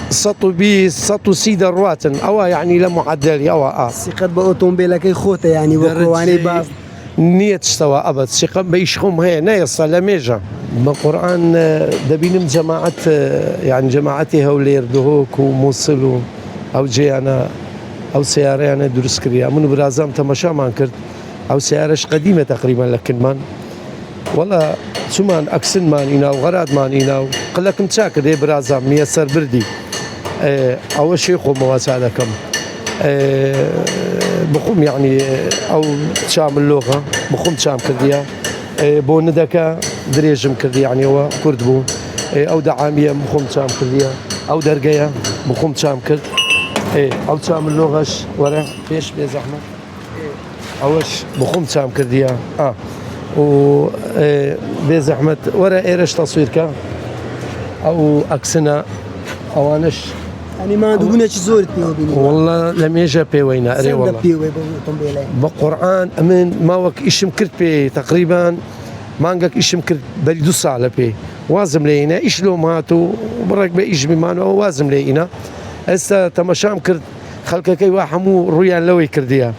سطو سيدا رواتن أو يعني لمعدل أو سيقد بأوتومبيلك خوته يعني وكواني باز نية استوى أبد سيقم بيشخم هي نيصل لميجا بالقرآن دبينم جماعة يعني جماعتي هولير دهوك وموصلوا أو جي أنا أو سيارة أنا درس كريا من برازام تماشا ما كرت أو سيارة قديمة تقريبا لكن من والله شو مان أكسن مانينا وغراد مانينا قلك متشاكر دي برازام ميسر بردي أول شيء خو مواسادكم بخوم يعني أو شام اللغة بخوم شام كردية بو ندكا دريجم كردي يعني هو كرد بو أو دعامية بخوم شام كردية أو درجية بخوم شام كرد أو شام اللغش ورا فيش بزحمة أوش بخوم شام كردية و بزحمة ورا إيرش تصويرك أو أكسنا أوانش يعني ما دوغنا شي زورت بيوبيني والله لم يجي بيوينا أري والله بقرآن أمين ما وك إيش مكرت بي تقريبا ما عندك إيش مكرت بل دوس على بي وازم لينا إيش لو ماتوا وبرك بإيش بمانو وازم لينا هسه تماشام كرت خلك كي واحمو رويان لوي كرديا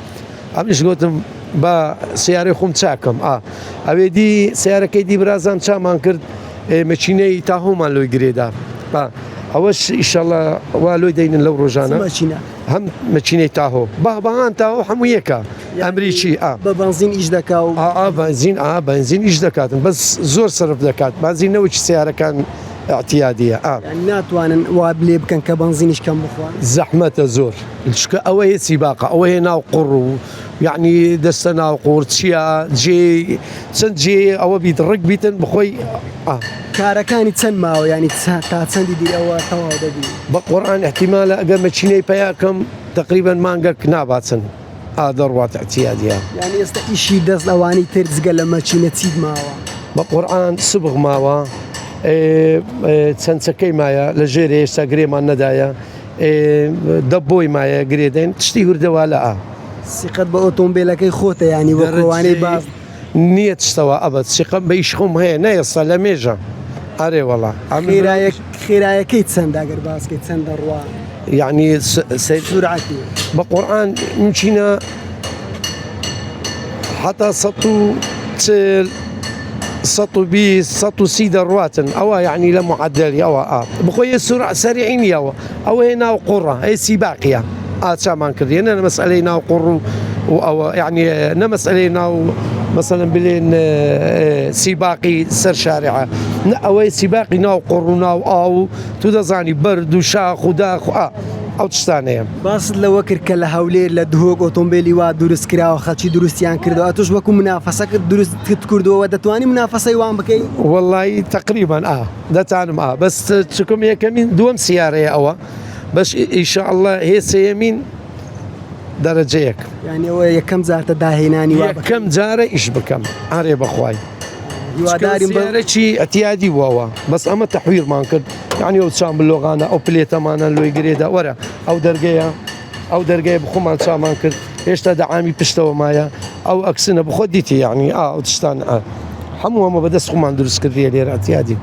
أمش قلتم با سيارة خم تساكم أبي دي سيارة كي دي برازان شامان كرت ماشيني تاهو ما لوي جريدا أوش إن شاء الله والو دين لو رجانا هم ماشيني تاهو بهان تاهو حمويكا يعني أمريكي بنزين إيش دكاو بنزين إيش دكات بس زور صرف دكات بنزين نوش سيارة كان اعتيادية يعني ناتوان وابليب كان كبنزين إيش كان بخوان زحمة زور الشكا أوه سباقة أوه ناو قرو يعني دستنا وقورتشيا جي سنجي أو بيدرك بيتن بخوي كاركاني تسمعوا يعني تسندي دي أو تواضع دي بقرآن احتمال أقام تشيني بياكم تقريبا ما نقك ناباتن ذروات اعتيادية يعني يستقيشي دس لواني ترزق لما تشيني تسيد معوا بقرآن صبغ معوا تسنسكي معايا لجيري ساقري ما ندايا دبوي معايا قريدين تشتيهر دوالا سيقد بأوتومبيلك خوته يعني وكواني باز نية استوى أبد سيقم بيشخم هي نيصل لميجا أري والله خيرايا كي تسند أقر باز كي تسند الروا يعني سرعتي بقرآن مشينا حتى سطو سيدا رواتن أو يعني لمعدل أو بخوي سرعة سريعين أو هنا وقرة هي سباقية شامان كردي أنا مسألة وقرو أو يعني نمسألة مثلا بلين سباقي سر شارعة أو سباقي ناو قرنا أو تدزاني برد وشاخ وداخ أو تشتانيهم بس لو وكر كلا هولير لدهوك أوتومبيلي ودرس كرا وخاتشي دروسيان كردو أتوش بكون منافسة درس كردو ودتواني منافسة يوان بكي والله تقريبا ده تعلم بس تشكم هي كمين دوم سيارة أو بس إن شاء الله هي سيمين درجيك يعني هو يكم زار تداهيناني يكم زار إيش بكم عريب أخوي يواداري سيارة شيء اعتيادي ووا بس أما تحوير ما كد يعني أو تسام باللغانة أو بليتا مانا لو يجريدا ورا أو درجية بخو تسام ما كد إيش تدعامي بشتوا مايا أو أكسنا بخديتي يعني أو تشتان حمو ما بدس خو ما ندرس كذي لير اعتيادي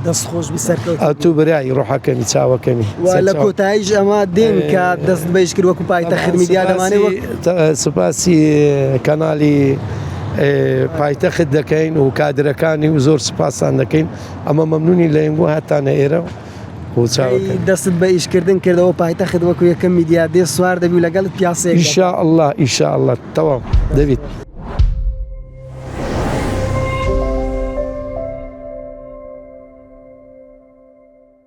دست خوش بسرکوت تو برای روحا کمی تساوا کمی ولا كوتايج أما دين كدست بيشكر وكو باي تخدم دي أدماني سپاسی کانالی باي تخد دكين وكادر كاني وزور سپاس عندكين أما ممنوني لينجو حتى نيرة وتساوا كمی دست بيشكر دين كده وباي تخد وكو يكمل دي سوار دبي ولا قلت بياسة إن شاء الله تمام دبيت